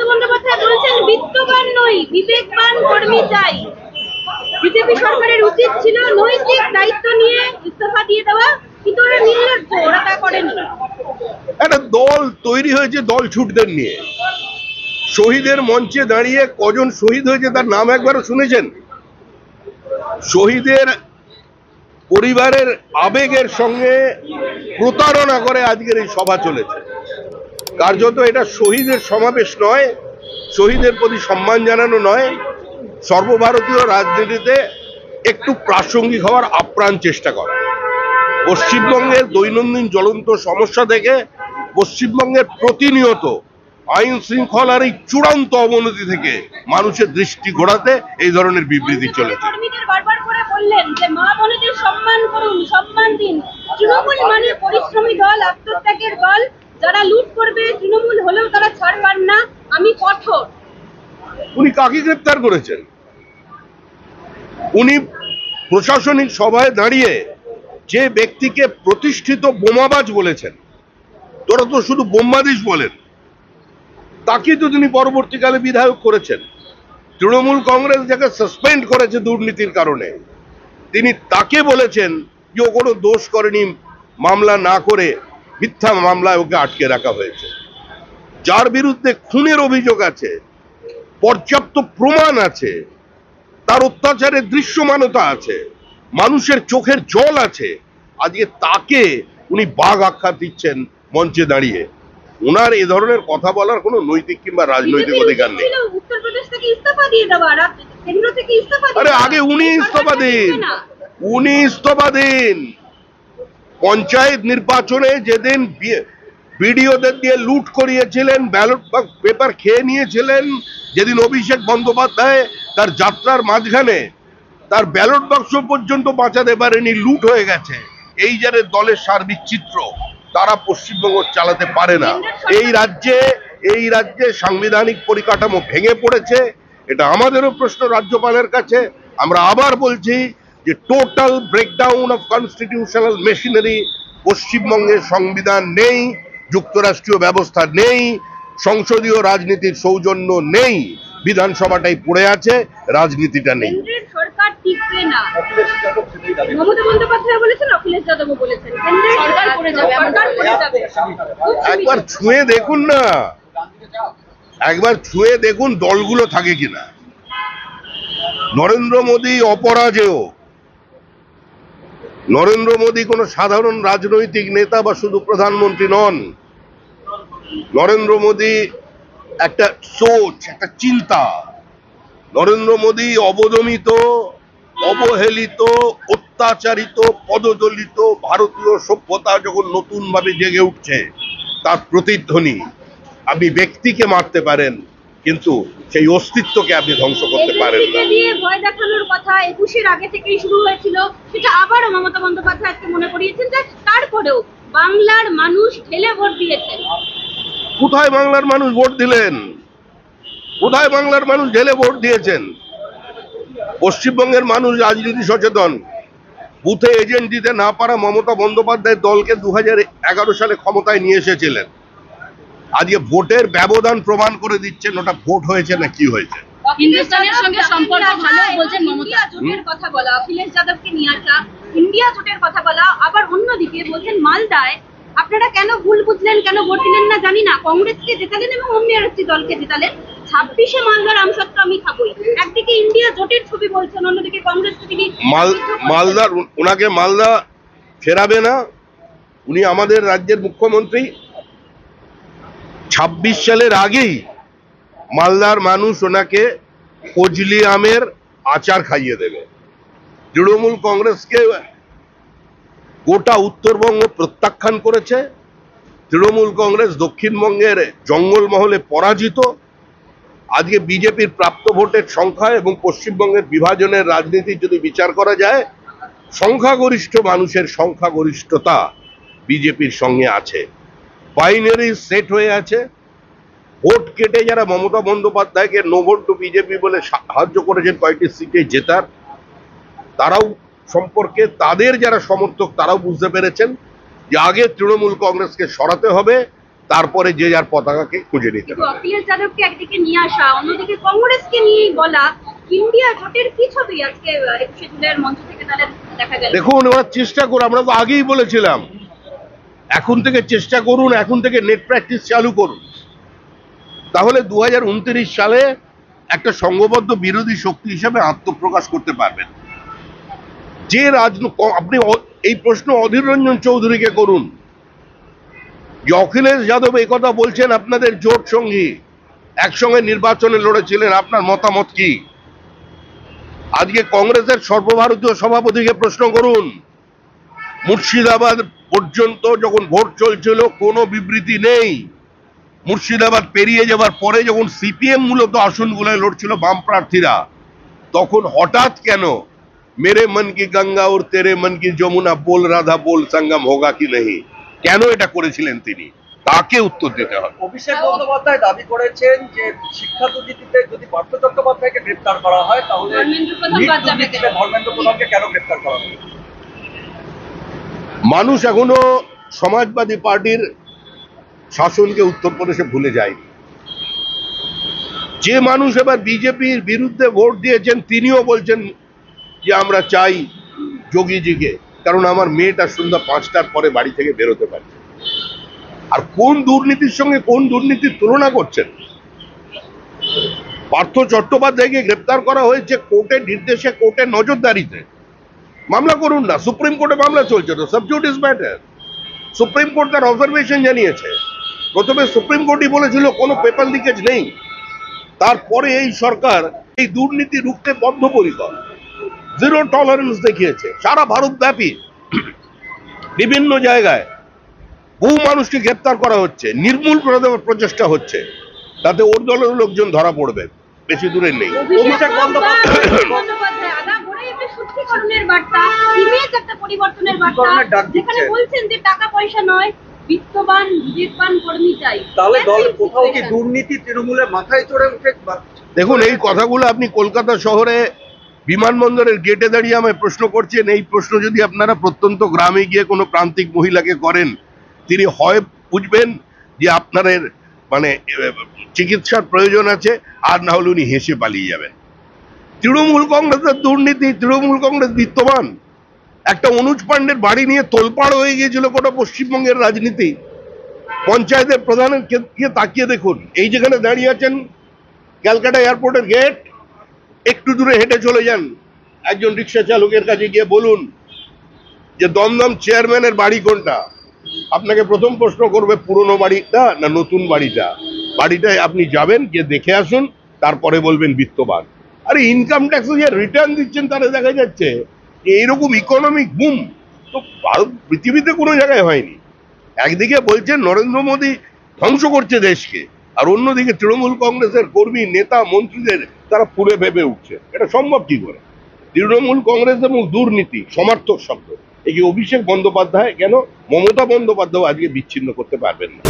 বন্দ্যোপাধ্যায় বলছেন বিত্তবান নই, বিবেকবান কর্মী চাই। বিজেপি সরকারের উচিত ছিল নৈতিক দায়িত্ব নিয়ে ইস্তফা দিয়ে দেওয়া, কিন্তু ওরা নির্লজ্জ, ওরা তা করেনি। একটা দল তৈরি হয়েছে দল ছুটদের নিয়ে। শহীদের মঞ্চে দাঁড়িয়ে কজন শহীদ হয়েছে তার নাম একবারও শুনেছেন? শহীদের পরিবারের আবেগের সঙ্গে প্রতারণা করে আজকের এই সভা চলেছে। কার্যত এটা শহীদের সমাবেশ নয়, শহীদের প্রতি সম্মান জানানো নয়, সর্বভারতীয় রাজনীতিতে একটু প্রাসঙ্গিক হওয়ার আপ্রাণ চেষ্টা করা। পশ্চিমবঙ্গের দৈনন্দিন জ্বলন্ত সমস্যা থেকে পশ্চিমবঙ্গের প্রতিনিয়ত আইন শৃঙ্খলার এই চূড়ান্ত অবনতি থেকে মানুষের দৃষ্টি ঘোরাতে এই ধরনের বিবৃতি চলেছে। বারবার করে বললেন যে মা বোনেদের সম্মান করুন, সম্মান দিন। তৃণমূল মানে পরিশ্রমী দল, আত্মত্যাগের দল। যারা লুট করবে তৃণমূল হলেও তারা ছাড় পান না। আমি কঠোর। উনি কাকে গ্রেপ্তার করেছেন? উনি প্রশাসনিক সভায় দাঁড়িয়ে যে ব্যক্তিকে প্রতিষ্ঠিত বোমাবাজ বলেছেন, তোরা তো শুধু বোমাবাজ বলেন, তাকে তো তিনি পরবর্তীকালে বিধায়ক করেছেন। তৃণমূল কংগ্রেস যাকে সাসপেন্ড করেছে দুর্নীতির কারণে, তিনি তাকে বলেছেন যে ও কোনো দোষ করেনি, মামলা না করে মিথ্যা মামলায় ওকে আটকে রাখা হয়েছে। যার বিরুদ্ধে খুনের অভিযোগ আছে, পর্যাপ্ত প্রমাণ আছে, তার অত্যাচারের দৃশ্যমানতা আছে, মানুষের চোখের জল আছে, আজকে তাকে উনি বাঘ আখ্যা দিচ্ছেন মঞ্চে দাঁড়িয়ে। ওনার এ ধরনের কথা বলার কোনো নৈতিক কিংবা রাজনৈতিক অধিকার নেই। আরে আগে উনি ইস্তফা দিন, উনি ইস্তফা দিন। পঞ্চায়েত নির্বাচনে যেদিন বিডিওদের দিয়ে লুট করিয়েছিলেন, ব্যালট পেপার খেয়ে নিয়েছিলেন, যেদিন অভিষেক বন্দ্যোপাধ্যায় তার যাত্রার মাঝখানে তার ব্যালট বাক্স পর্যন্ত বাঁচাতে পারেনি, লুট হয়ে গেছে, এই যারা দলের সার্বিক চিত্র, তারা পশ্চিমবঙ্গ চালাতে পারে না। এই রাজ্যে সাংবিধানিক পরিকাঠামো ভেঙে পড়েছে। এটা আমাদেরও প্রশ্ন রাজ্যপালের কাছে। আমরা আবার বলছি যে total breakdown of constitutional machinery. পশ্চিমবঙ্গের সংবিধান নেই, যুক্তরাষ্ট্রীয় ব্যবস্থা নেই, সংসদীয় রাজনীতির সৌজন্য নেই, বিধানসভাটাই পড়ে আছে, রাজনীতিটা নেই। সরকার টিকবে না। মমতা বন্দ্যোপাধ্যায় বলেছেন, অখিলেশ যাদবও বলেছেন, সরকার পড়ে যাবে, সরকার পড়ে যাবে। একবার ছুঁয়ে দেখুন না, একবার ছুঁয়ে দেখুন দলগুলো থাকে কিনা। নরেন্দ্র মোদী অপরাজেয়। নরেন্দ্র মোদী কোনো সাধারণ রাজনৈতিক নেতা বা শুধু প্রধানমন্ত্রী নন। নরেন্দ্র মোদী একটা সোচ, একটা চিন্তা। নরেন্দ্র মোদী অবদমিত, অবহেলিত, অত্যাচারিত, পদদলিত ভারতীয় সভ্যতা যখন নতুন ভাবে জেগে উঠছে, তার প্রতিধ্বনি। আপনি ব্যক্তিকে মারতে পারেন, কিন্তু সেই অস্তিত্বকে আপনি ধ্বংস করতে পারেন না। ভয় দেখানোর কথা 21-এর আগে থেকেই শুরু হয়েছিল, সেটা আবারও মমতা বন্দ্যোপাধ্যায় আজকে মনে করিয়েছেন যে তারপরেও বাংলার মানুষ ঢেলে ভোট দিয়েছেন। কোথায় বাংলার মানুষ ভোট দিলেন? কোথায় বাংলার মানুষ ঢেলে ভোট দিয়েছেন? পশ্চিমবঙ্গের মানুষ রাজনীতি সচেতন। বুথে এজেন্ট দিতে না পারা মমতা বন্দ্যোপাধ্যায় দলকে 2011 সালে ক্ষমতায় নিয়ে এসেছিলেন। আজকে ভোটের ব্যবধান প্রমাণ করে দিচ্ছেন ওটা ভোট হয়েছে না কি হয়েছে। হিন্দুস্তানের সঙ্গে সম্পর্ক ভালো বলছেন মমতা। জোটের কথা বলা, অখিলেশ যাদবকে নিয়ে আসা, ইন্ডিয়া জোটের কথা বলা, আবার অন্যদিকে বলছেন মালদায় আপনারা কেন ভুল বুঝলেন, কেন ভোট দিলেন না জানি না, কংগ্রেসকে জেতালেন এবং অন্য একটি দলকে জেতালেন। 26-এ মালদার আমসত্ব আমি খাবই। একদিকে ইন্ডিয়া জোটের ছবি বলছেন, অন্যদিকে কংগ্রেসকে তিনি মালদার, ওনাকে মালদা ফেরাবে না। উনি আমাদের রাজ্যের মুখ্যমন্ত্রী। 26 সালের আগেই মালদার মানুষ ওনাকে ফজলি আমের আচার খাইয়ে দেবে। তৃণমূল কংগ্রেসকে গোটা উত্তরবঙ্গ প্রত্যাখ্যান করেছে। তৃণমূল কংগ্রেস দক্ষিণবঙ্গের জঙ্গলমহলে পরাজিত। আজকে বিজেপির প্রাপ্ত ভোটের সংখ্যা এবং পশ্চিমবঙ্গের বিভাজনের রাজনীতি যদি বিচার করা যায়, সংখ্যাগরিষ্ঠ মানুষের সংখ্যাগরিষ্ঠতা বিজেপির সঙ্গে আছে। বাইনারি সেট হয়ে আছে। ভোট কেটে যারা মমতা বন্দ্যোপাধ্যায়কে নো ভোট টু বিজেপি বলে সাহায্য করেছেন কয়েকটি সিটে জেতার, তারাও সম্পর্কে তাদের যারা সমর্থক তারাও বুঝতে পেরেছেন যে আগে তৃণমূল কংগ্রেসকে সরাতে হবে, তারপরে যে যার পতাকাকে খুঁজে নিতে কিন্তু হবে। অখিলেশ যাদবকে একদিকে নিয়ে আসা, অন্যদিকে কংগ্রেসকে নিয়ে বলা, ইন্ডিয়া জোটের কি ছবি আজকে 21শে জুলাইয়ের মঞ্চ থেকে তাদের দেখা গেল? দেখুন, ওরা চেষ্টা করুন, আমরা তো আগেই বলেছিলাম এখন থেকে চেষ্টা করুন, এখন থেকে নেট প্র্যাকটিস চালু করুন, তাহলে 2029 সালে একটা সংঘবদ্ধ বিরোধী শক্তি হিসেবে আত্মপ্রকাশ করতে পারবেন। যে আপনি এই প্রশ্ন অধীর রঞ্জন চৌধুরীকে করুন যে অখিলেশ যাদব এই কথা বলছেন, আপনাদের জোট সঙ্গী একসঙ্গে নির্বাচনে লড়েছিলেন, আপনার মতামত কি? আজকে কংগ্রেসের সর্বভারতীয় সভাপতিকে প্রশ্ন করুন, মুর্শিদাবাদ পর্যন্ত যখন ভোট চলছিল কোনো বিবৃতি নেই, মুর্শিদাবাদ পেরিয়ে যাবার পরে যখন সিপিএম মূলত আসনগুলোয় লড়ছিল বাম প্রার্থীরা, তখন হঠাৎ কেন মেরে মন কি গঙ্গা ওর তেরে মন কি যমুনা बोल রাধা बोल संगम होगा कि नहीं, কেন এটা করেছিলেন তিনি? তাকে উত্তর দিতে হবে। অভিষেক বন্দ্যোপাধ্যায় দাবি করেছেন যে শিক্ষা দুর্নীতিতে যদি পার্থ চট্টোপাধ্যায়কে গ্রেপ্তার করা হয় তাহলে ধর্মেন্দ্র প্রধান নিট বাদ যাবে দুর্নীতিতে ধর্মেন্দ্র প্রধানকে কেন গ্রেপ্তার করা হবে? মানুষ এখনো সমাজবাদী পার্টির শাসনকে উত্তরপ্রদেশে ভুলে যায়নি। যে মানুষ এবার বিজেপির বিরুদ্ধে ভোট দিয়েছেন তিনিও বলছেন যে আমরা চাই যোগীজিকে, কারণ আমার মেয়েটা সন্ধ্যা 5টার পরে বাড়ি থেকে বেরোতে পারছে। আর কোন দুর্নীতির সঙ্গে কোন দুর্নীতির তুলনা করছেন? পার্থ চট্টোপাধ্যায়কে গ্রেপ্তার করা হয়েছে কোর্টের নির্দেশে, কোর্টের নজরদারিতে। মামলা করুন না, সুপ্রিম কোর্টে মামলা চলছে তো, সাবজুডিস ম্যাটার। সুপ্রিম কোর্ট তার অবজারভেশন জানিয়েছে। প্রথমে সুপ্রিম কোর্টই বলেছিল কোনো পেপার লিকেজ নেই, তারপরে এই সরকার এই দুর্নীতি রুখতে বদ্ধপরিকর, জিরো টলারেন্স দেখিয়েছে। সারা ভারত ব্যাপী বিভিন্ন জায়গায় বহু মানুষকে গ্রেপ্তার করা হচ্ছে, নির্মূল করে দেওয়ার প্রচেষ্টা হচ্ছে, তাতে ওর দলের লোকজন ধরা পড়বে, বেশি দূরে নেই। অভিষেক বন্দ্যোপাধ্যায় আগাগোড়াই একটা শুদ্ধিকরণের বার্তা, ইমেজ একটা পরিবর্তনের বার্তা, শুদ্ধিকরণের ডাক দিচ্ছেন। যেখানে বলছেন যে টাকা পয়সা নয়, বিত্তবান বিবেকবান কর্মী চাই। তাহলে কেন দল এই কোথাও কি situation? দুর্নীতি তৃণমূলের মাথায় চড়ে উঠে দেখুন, এই কথাগুলো আপনি কলকাতা শহরে বিমানবন্দরের গেটে দাঁড়িয়ে আমায় প্রশ্ন করছেন। এই প্রশ্ন যদি আপনারা প্রত্যন্ত গ্রামে গিয়ে কোনো প্রান্তিক মহিলাকে করেন, তিনি হয় বুঝবেন যে আপনাদের মানে চিকিৎসার প্রয়োজন আছে, আর না হলে উনি হেসে পালিয়ে যাবেন। তৃণমূল কংগ্রেসের দুর্নীতি, তৃণমূল কংগ্রেস বিত্তবান। একটা অনুজ পাণ্ডের বাড়ি নিয়ে তোলপাড় হয়ে গিয়েছিল গোটা পশ্চিমবঙ্গের রাজনীতি। পঞ্চায়েতের প্রধানের গিয়ে তাকিয়ে দেখুন, এই যেখানে দাঁড়িয়ে আছেন ক্যালকাটা এয়ারপোর্টের গেট, একটু দূরে হেঁটে চলে যান, একজন রিক্সা চালকের কাছে গিয়ে বলুন যে দমদম চেয়ারম্যানের বাড়ি কোনটা, আপনাকে প্রথম প্রশ্ন করবে পুরনো বাড়িটা না নতুন বাড়িটা। বাড়িটায় আপনি যাবেন, গিয়ে দেখে আসুন, তারপরে বলবেন বিত্তবান। আরে ইনকাম ট্যাক্সে যে রিটার্ন দিচ্ছেন তারা দেখা যাচ্ছে যে এইরকম ইকোনমিক বুম তো ভারত পৃথিবীতে কোনো জায়গায় হয়নি। একদিকে বলছেন নরেন্দ্র মোদী ধ্বংস করছে দেশকে, আর অন্যদিকে তৃণমূল কংগ্রেসের কর্মী নেতা মন্ত্রীদের তারা পুরে ভেবে উঠছে। এটা সম্ভব কি করে? তৃণমূল কংগ্রেস এবং দুর্নীতি সমার্থক শব্দ, একে অভিষেক বন্দ্যোপাধ্যায় কেন মমতা বন্দ্যোপাধ্যায় আজকে বিচ্ছিন্ন করতে পারবেন না।